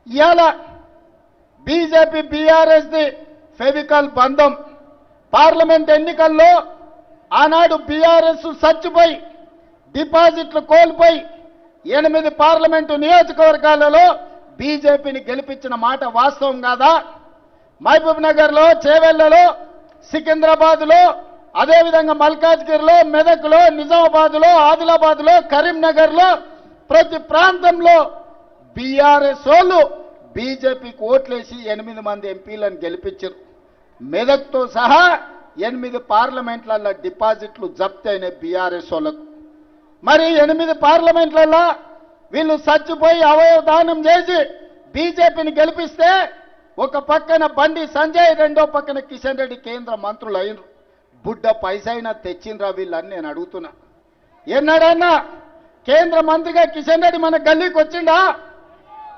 ఇవాళ బీజేపీ బీఆర్ఎస్ది ఫెవికల్ బంధం పార్లమెంట్ ఎన్నికల్లో ఆనాడు బీఆర్ఎస్ చచ్చిపోయి డిపాజిట్లు కోల్పోయి 8 పార్లమెంటు నియోజకవర్గాలలో బీజేపీని గెలిపించిన మాట వాస్తవం కాదా? మహబూబ్ నగర్లో, చేవెళ్లలో, సికింద్రాబాద్లో, అదేవిధంగా మల్కాజ్గిరిలో, మెదక్లో, నిజామాబాద్లో, ఆదిలాబాద్లో, కరీంనగర్లో ప్రతి ప్రాంతంలో బీఆర్ఎస్ వాళ్ళు బీజేపీకి ఓట్లేసి 8 మంది ఎంపీలను గెలిపించారు. మెదక్తో సహా 8 పార్లమెంట్లలో డిపాజిట్లు జప్తు అయిన బీఆర్ఎస్ వాళ్ళకు. మరి 8 పార్లమెంట్లలో వీళ్ళు చచ్చిపోయి అవయవ దానం చేసి బీజేపీని గెలిపిస్తే ఒక పక్కన బండి సంజయ్, రెండో పక్కన కిషన్ రెడ్డి కేంద్ర మంత్రులు అయినరు. బుడ్డ పైసైనా తెచ్చిండ్రా వీళ్ళని నేను అడుగుతున్నా. ఎన్నడన్నా కేంద్ర మంత్రిగా కిషన్ రెడ్డి మన గల్లీకి వచ్చిండా?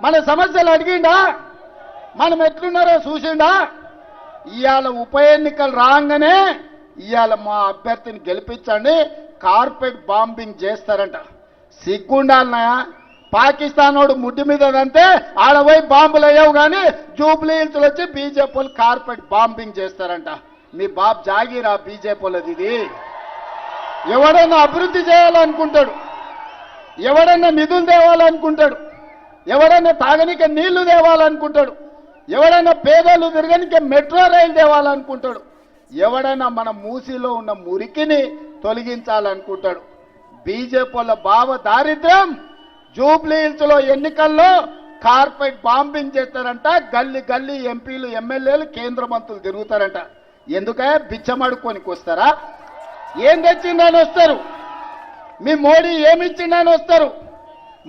మన సమస్యలు అడిగిండా? మనం ఎట్లున్నారో చూసిండా? ఇవాళ ఉప ఎన్నికలు రాగానే ఇవాళ మా అభ్యర్థిని గెలిపించండి, కార్పెట్ బాంబింగ్ చేస్తారంట. సిగ్గుండాలనా? పాకిస్తాన్ వాడు ముడ్డి మీద అంతే ఆడపోయి బాంబులు అయ్యావు కానీ జూబ్లీ హిల్స్ వచ్చి బీజేపీ వాళ్ళు కార్పెట్ బాంబింగ్ చేస్తారంట. మీ బాబు జాగీరా బీజేపీ వాళ్ళది ఇది. ఎవడన్నా అభివృద్ధి చేయాలనుకుంటాడు, ఎవడన్నా నిధులు తేవాలనుకుంటాడు, ఎవడన్నా తాగనిక నీళ్లు తేవాలనుకుంటాడు, ఎవడన్నా పేదలు తిరగనిక మెట్రో రైలు తేవాలనుకుంటాడు, ఎవడన్నా మన మూసీలో ఉన్న మురికిని తొలగించాలనుకుంటాడు. బీజేపీ వాళ్ళ భావ దారిద్ర్యం జూబ్లీ హిల్స్ లో ఎన్నికల్లో కార్పెట్ బాంబింగ్ చేస్తారంట. గల్లీ గల్లీ ఎంపీలు, ఎమ్మెల్యేలు, కేంద్ర మంత్రులు తిరుగుతారంట. ఎందుకయ్యా? బిచ్చమడుకోనికి వస్తారా? ఏం తెచ్చిందని వస్తారు? మీ మోడీ ఏమిచ్చిందని వస్తారు?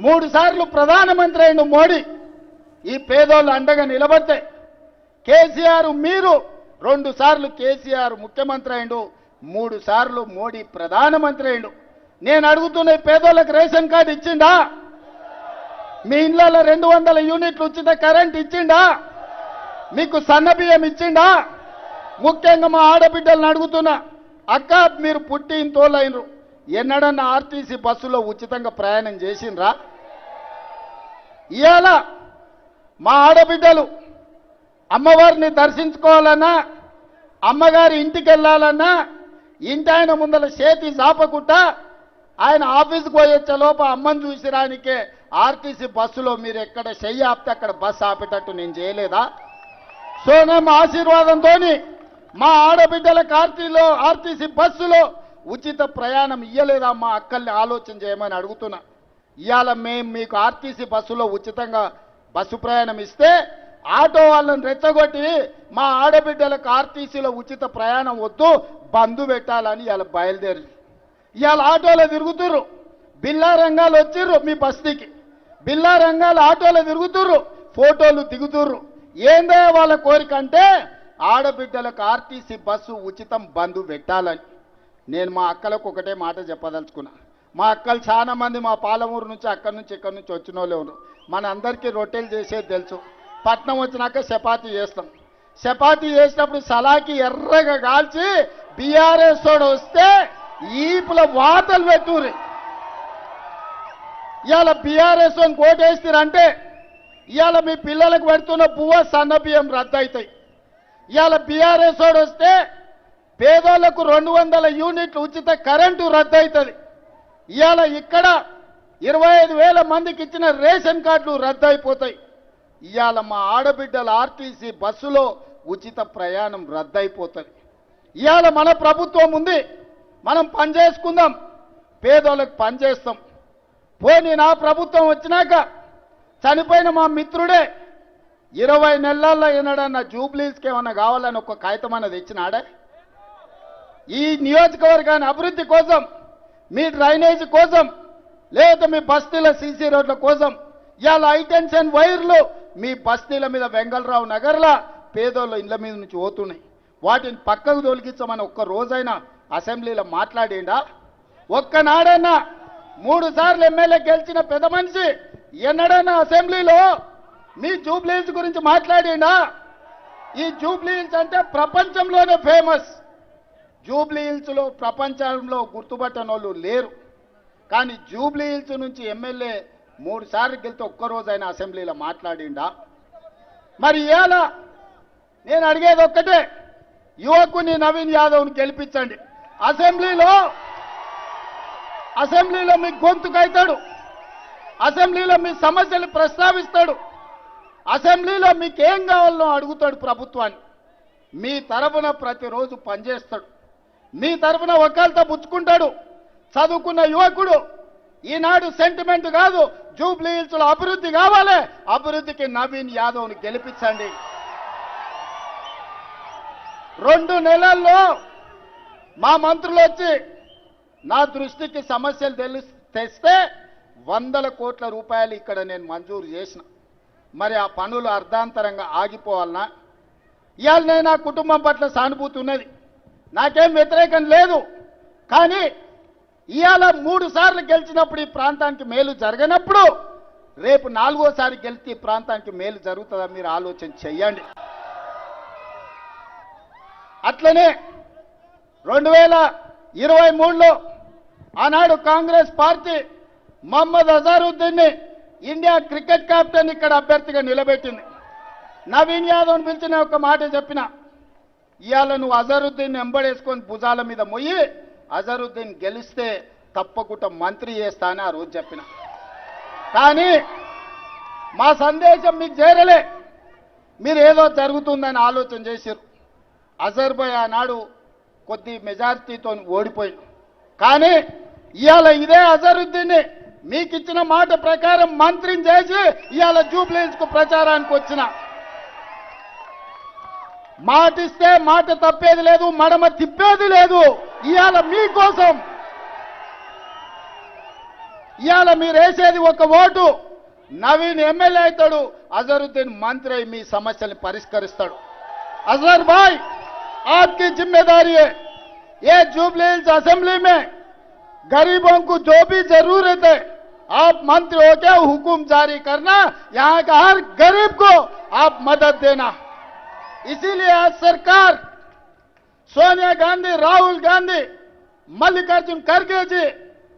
3 సార్లు ప్రధానమంత్రి అయిన మోడీ ఈ పేదోళ్ళు అండగా నిలబడితే, కేసీఆర్ మీరు 2 సార్లు కేసీఆర్ ముఖ్యమంత్రి అయిండు, 3 సార్లు మోడీ ప్రధానమంత్రి అయిండు. నేను అడుగుతున్న పేదోళ్ళకి రేషన్ కార్డు ఇచ్చిండా? మీ ఇళ్లలో 200 యూనిట్లు ఉచిత కరెంట్ ఇచ్చిండా? మీకు సన్నబియ్యం ఇచ్చిండా? ముఖ్యంగా మా ఆడబిడ్డలను అడుగుతున్నా, అక్క మీరు పుట్టి ఇంతోళ్ళైనరు, ఎన్నడన్నా ఆర్టీసీ బస్సులో ఉచితంగా ప్రయాణం చేసిండ్రా? ఇవాళ మా ఆడబిడ్డలు అమ్మవారిని దర్శించుకోవాలన్నా, అమ్మగారి ఇంటికి వెళ్ళాలన్నా ఇంటి ఆయన ముందల చేతి చాపకుండా ఆయన ఆఫీస్కి పోయొచ్చే లోప అమ్మని చూసిరానికే ఆర్టీసీ బస్సులో మీరు ఎక్కడ చెయ్యి ఆపితే అక్కడ బస్సు ఆపేటట్టు నేను చేయలేదా? సోనం ఆశీర్వాదంతో మా ఆడబిడ్డలకు ఆర్టీసీ బస్సులో ఉచిత ప్రయాణం ఇయ్యలేదా? మా అక్కల్ని ఆలోచన చేయమని అడుగుతున్నా. ఇవాళ మేము మీకు ఆర్టీసీ బస్సులో ఉచితంగా బస్సు ప్రయాణం ఇస్తే ఆటో వాళ్ళని రెచ్చగొట్టి మా ఆడబిడ్డలకు ఆర్టీసీలో ఉచిత ప్రయాణం వద్దు, బంధు పెట్టాలని ఇవాళ బయలుదేరి ఇవాళ ఆటోలో తిరుగుతుర్రు. బిల్లా రంగాలు వచ్చిర్రు మీ బస్తీకి, బిల్లా రంగాలు ఆటోలో తిరుగుతుర్రు, ఫోటోలు దిగుతుర్రు. ఏందో వాళ్ళ కోరిక అంటే ఆడబిడ్డలకు ఆర్టీసీ బస్సు ఉచితం బంధు పెట్టాలని. నేను మా అక్కలకు ఒకటే మాట చెప్పదలుచుకున్నా. మా అక్కలు చాలా మంది మా పాలమూరు నుంచి, అక్కడి నుంచి, ఇక్కడి నుంచి వచ్చిన వాళ్ళే ఉన్నారు. మన అందరికీ రొట్టెలు చేసేది తెలుసు. పట్నం వచ్చినాక చపాతీ చేస్తాం. చపాతీ చేసినప్పుడు సలాకి ఎర్రగా కాల్చి బీఆర్ఎస్ తోడు వస్తే ఈపుల వాతలు పెట్టుర్రి. ఇవాళ బీఆర్ఎస్ కోటేస్తారంటే ఇవాళ మీ పిల్లలకు పెడుతున్న పువ్వ సన్న బియ్యం రద్దు అవుతాయి. ఇవాళ బీఆర్ఎస్ తోడు వస్తే పేదోళ్లకు 200 యూనిట్లు ఉచిత కరెంటు రద్దు అవుతుంది. ఇవాళ ఇక్కడ 25,000 మందికి ఇచ్చిన రేషన్ కార్డులు రద్దు అయిపోతాయి. ఇవాళ మా ఆడబిడ్డల ఆర్టీసీ బస్సులో ఉచిత ప్రయాణం రద్దు అయిపోతుంది. ఇవాళ మన ప్రభుత్వం ఉంది, మనం పని చేసుకుందాం, పేదోళ్ళకి పని చేస్తాం. పోనీ నా ప్రభుత్వం వచ్చినాక చనిపోయిన మా మిత్రుడే 20 నెలల్లో ఏనాడన్నా జూబ్లీస్కి ఏమన్నా కావాలని ఒక కాగితం అన్నది ఇచ్చినాడే? ఈ నియోజకవర్గాన్ని అభివృద్ధి కోసం, మీ డ్రైనేజ్ కోసం, లేదా మీ బస్తీల సీసీ రోడ్ల కోసం ఇవాళ హైటెన్షన్ వైర్లు మీ బస్తీల మీద వెంగళరావు నగర్లా పేదోళ్ళ ఇళ్ల మీద నుంచి పోతున్నాయి. వాటిని పక్కకు తొలగించమని ఒక్క రోజైనా అసెంబ్లీలో మాట్లాడిండా? ఒక్కనాడన్నా 3 సార్లు ఎమ్మెల్యే గెలిచిన పెద్ద మనిషి ఎన్నడన్నా అసెంబ్లీలో మీ జూబ్లీ హిల్స్ గురించి మాట్లాడిండా? ఈ జూబ్లీ హిల్స్ అంటే ప్రపంచంలోనే ఫేమస్. జూబ్లీ హిల్స్లో ప్రపంచంలో గుర్తుపట్టని వాళ్ళు లేరు. కానీ జూబ్లీ హిల్స్ నుంచి ఎమ్మెల్యే 3 సార్లు గెలితే ఒక్కరోజైనా అసెంబ్లీలో మాట్లాడిండా? మరి ఇవాళ నేను అడిగేది ఒక్కటే, యువకుని నవీన్ యాదవ్ని గెలిపించండి. అసెంబ్లీలో మీ గొంతుకైతాడు, అసెంబ్లీలో మీ సమస్యలు ప్రస్తావిస్తాడు, అసెంబ్లీలో మీకేం కావాలో అడుగుతాడు ప్రభుత్వాన్ని. మీ తరపున ప్రతిరోజు పనిచేస్తాడు, మీ తరపున ఒక్కళ్ళతో పుచ్చుకుంటాడు. చదువుకున్న యువకుడు, ఈనాడు సెంటిమెంట్ కాదు, జూబ్లీ హిల్స్లో అభివృద్ధి కావాలి, అభివృద్ధికి నవీన్ యాదవ్ని గెలిపించండి. 2 నెలల్లో మా మంత్రులు వచ్చి నా దృష్టికి సమస్యలు తెస్తే 100 కోట్ల రూపాయలు ఇక్కడ నేను మంజూరు చేసిన. మరి ఆ పనులు అర్ధాంతరంగా ఆగిపోవాలనా? ఇవాళ నేను నా కుటుంబం పట్ల సానుభూతి ఉన్నది, నాకేం వ్యతిరేకం లేదు. కానీ ఇవాళ 3 సార్లు గెలిచినప్పుడు ఈ ప్రాంతానికి మేలు జరగనప్పుడు రేపు 4వసారి గెలిచి ఈ ప్రాంతానికి మేలు జరుగుతుందా? మీరు ఆలోచన చెయ్యండి. అట్లనే 2023లో ఆనాడు కాంగ్రెస్ పార్టీ మహమ్మద్ అజారుద్దీన్ని ఇండియా క్రికెట్ కెప్టెన్ ఇక్కడ అభ్యర్థిగా నిలబెట్టింది. నవీన్ యాదవ్ని పిలిచిన ఒక మాట చెప్పిన, ఇవాళ నువ్వు అజరుద్దీన్ ఎంబడేసుకొని భుజాల మీద మొయ్యి అజరుద్దీన్ గెలిస్తే తప్పకుండా మంత్రి చేస్తా అని ఆ రోజు చెప్పిన. కానీ మా సందేశం మీకు చేరలే, మీరు ఏదో జరుగుతుందని ఆలోచన చేశారు. అజర్బై ఆనాడు కొద్ది మెజారిటీతో ఓడిపోయింది. కానీ ఇవాళ ఇదే అజరుద్దీన్ని మీకు ఇచ్చిన మాట ప్రకారం మంత్రిని చేసి ఇవాళ జూబ్లీ హిల్స్కు ప్రచారానికి వచ్చిన. మాటిస్తే మాట తప్పేది లేదు, మడమ తిప్పేది లేదు. ఇవాళ మీకోసం, ఇవాళ మీరు వేసేది ఒక ఓటు, నవీన్ ఎమ్మెల్యే అవుతాడు, అజరుద్దీన్ మంత్రి అయి మీ సమస్యల్ని పరిష్కరిస్తాడు. अजहर भाई, आपकी जिम्मेदारी है ये जुबली हिल्स असेंबली में गरीबों को जो भी जरूरत है आप मंत्री होकर हुकुम जारी करना, यहाँ का हर गरीब को आप मदद देना. इसीलिए आज सरकार सोनिया गांधी, राहुल गांधी, मल्लिकार्जुन खड़गे जी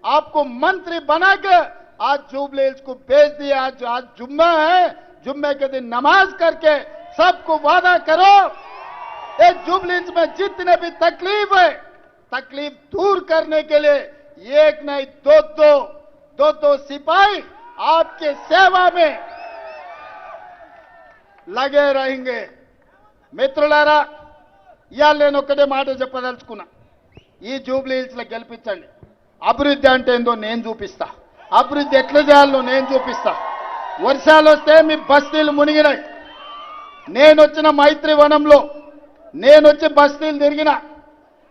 आपको मंत्री बनाकर आज जुबली हिल्स को भेज दिया. आज जुम्मा है, जुम्मे के दिन नमाज करके सबको वादा करो एक जुबली हिल्स में जितने भी तकलीफ है, तकलीफ दूर करने के लिए एक नहीं दो सिपाही आपके सेवा में लगे रहेंगे. మిత్రులారా, ఇవాళ నేను ఒక్కటే మాట చెప్పదలుచుకున్నా, ఈ జూబ్లీ హిల్స్లో గెలిపించండి. అభివృద్ధి అంటే ఏందో నేను చూపిస్తా, అభివృద్ధి ఎట్లా చేయాలో నేను చూపిస్తా. వర్షాలు వస్తే మీ బస్తీలు మునిగినాయి. నేను వచ్చిన మైత్రి వనంలో నేను వచ్చి బస్తీలు తిరిగిన,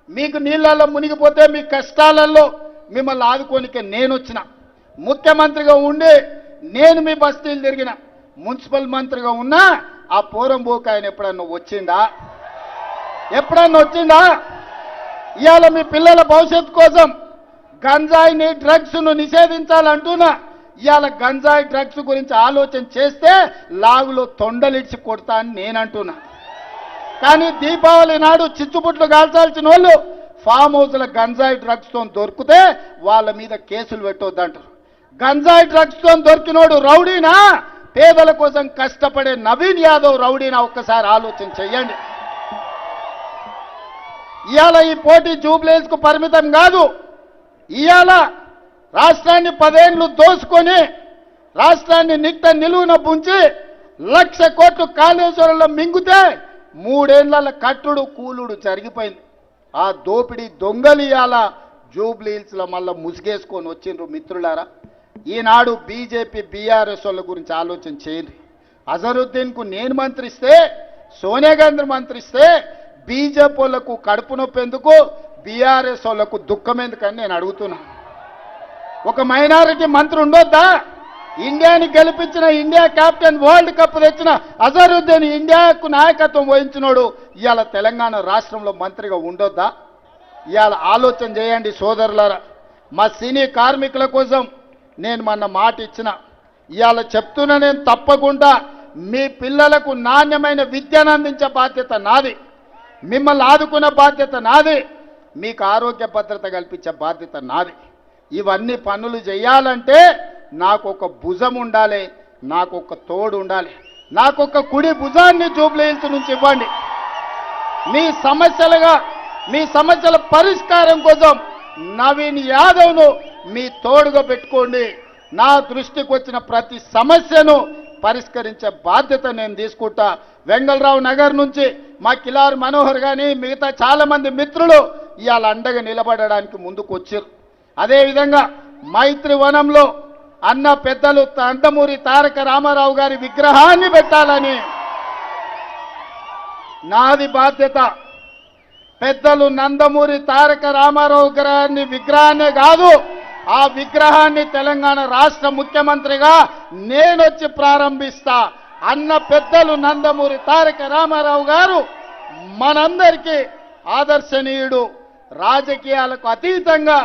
మీకు నీళ్ళల్లో మునిగిపోతే మీ కష్టాలలో మిమ్మల్ని ఆదుకోనికే నేను వచ్చిన. ముఖ్యమంత్రిగా ఉండి నేను మీ బస్తీలు తిరిగిన, మున్సిపల్ మంత్రిగా ఉన్నా ఆ పోరంబోకు ఆయన ఎప్పుడన్నా వచ్చిందా? ఇవాళ మీ పిల్లల భవిష్యత్తు కోసం గంజాయిని, డ్రగ్స్ను నిషేధించాలంటున్నా. ఇవాళ గంజాయి, డ్రగ్స్ గురించి ఆలోచన చేస్తే లాగులో తొండలిడ్చి కొడతా అని నేనంటున్నా. కానీ దీపావళి నాడు చిచ్చుబుట్లు కాల్చాల్సిన వాళ్ళు ఫామ్ హౌస్ల గంజాయి డ్రగ్స్తో దొరికితే వాళ్ళ మీద కేసులు పెట్టొద్దంటారు. గంజాయి డ్రగ్స్తో దొరికినోడు రౌడీనా, పేదల కోసం కష్టపడే నవీన్ యాదవ్ రౌడీనా? ఒక్కసారి ఆలోచన చెయ్యండి. ఇవాళ ఈ పోటీ జూబ్లీ హిల్స్కు పరిమితం కాదు. ఇవాళ రాష్ట్రాన్ని 10 ఏళ్లు దోసుకొని రాష్ట్రాన్ని నిలువున పుంచి 1,00,000 కోట్లు కాళేశ్వరంలో మింగితే 3 ఏళ్ల కట్టుడు కూలుడు జరిగిపోయింది. ఆ దోపిడీ దొంగలు ఇవాళ జూబ్లీ హిల్స్లో మళ్ళీ ముసుగేసుకొని వచ్చిండ్రు. మిత్రులారా, ఈనాడు బీజేపీ, బీఆర్ఎస్ వాళ్ళ గురించి ఆలోచన చేయండి. అజరుద్దీన్కు నేను మంత్రిస్తే, సోనియా గాంధీ మంత్రిస్తే బీజేపీ వాళ్ళకు కడుపు నొప్పి ఎందుకు, బీఆర్ఎస్ వాళ్ళకు దుఃఖం ఎందుకని నేను అడుగుతున్నా. ఒక మైనారిటీ మంత్రి ఉండొద్దా? ఇండియాని గెలిపించిన, ఇండియా కెప్టెన్, వరల్డ్ కప్ తెచ్చిన అజరుద్దీన్ ఇండియాకు నాయకత్వం వహించినోడు ఇవాళ తెలంగాణ రాష్ట్రంలో మంత్రిగా ఉండొద్దా? ఇవాళ ఆలోచన చేయండి సోదరులారా. మా సినీ కార్మికుల కోసం నేను మొన్న మాట ఇచ్చిన, ఇవాళ చెప్తున్నా, నేను తప్పకుండా మీ పిల్లలకు నాణ్యమైన విద్యను అందించే బాధ్యత నాది, మిమ్మల్ని ఆదుకునే బాధ్యత నాది, మీకు ఆరోగ్య భద్రత కల్పించే బాధ్యత నాది. ఇవన్నీ పనులు చేయాలంటే నాకు ఒక భుజం ఉండాలి, నాకు ఒక తోడు ఉండాలి. నాకొక కుడి భుజాన్ని జూబ్లీ హిల్స్ నుంచి ఇవ్వండి. మీ సమస్యల పరిష్కారం కోసం నవీన్ యాదవ్ను మీ తోడుగా పెట్టుకోండి. నా దృష్టికి వచ్చిన ప్రతి సమస్యను పరిష్కరించే బాధ్యత నేను తీసుకుంటా. వెంగళరావు నగర్ నుంచి మా కిలారు మనోహర్ కానీ మిగతా చాలా మంది మిత్రులు ఇవాళ అండగా నిలబడడానికి ముందుకు వచ్చారు. అదేవిధంగా మైత్రి వనంలో అన్న పెద్దలు నందమూరి తారక రామారావు గారి విగ్రహాన్ని పెట్టాలని నాది బాధ్యత. పెద్దలు నందమూరి తారక రామారావు గారి విగ్రహాన్ని కాదు, ఆ విగ్రహాన్ని తెలంగాణ రాష్ట్ర ముఖ్యమంత్రిగా నేనొచ్చి ప్రారంభిస్తా. అన్న పెద్దలు నందమూరి తారక రామారావు గారు మనందరికీ ఆదర్శనీయుడు. రాజకీయాలకు అతీతంగా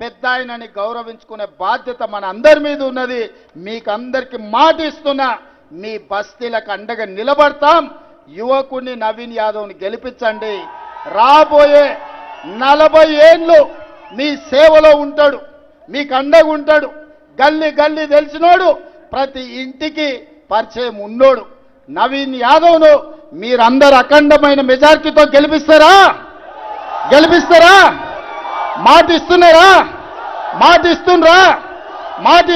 పెద్ద ఆయనని గౌరవించుకునే బాధ్యత మన అందరి మీద ఉన్నది. మీకందరికి మాట ఇస్తున్నా, మీ బస్తీలకు అండగా నిలబడతాం. యువకుడిని నవీన్ యాదవ్ని గెలిపించండి. రాబోయే 40 ఏళ్ళు మీ సేవలో ఉంటాడు, మీకు అండగా ఉంటాడు. గల్లీ గల్లీ తెలిసినోడు, ప్రతి ఇంటికి పరిచయం ఉన్నోడు నవీన్ యాదవ్ను మీరందరూ అఖండమైన మెజారిటీతో గెలిపిస్తారా? మాట ఇస్తున్నారా? మాట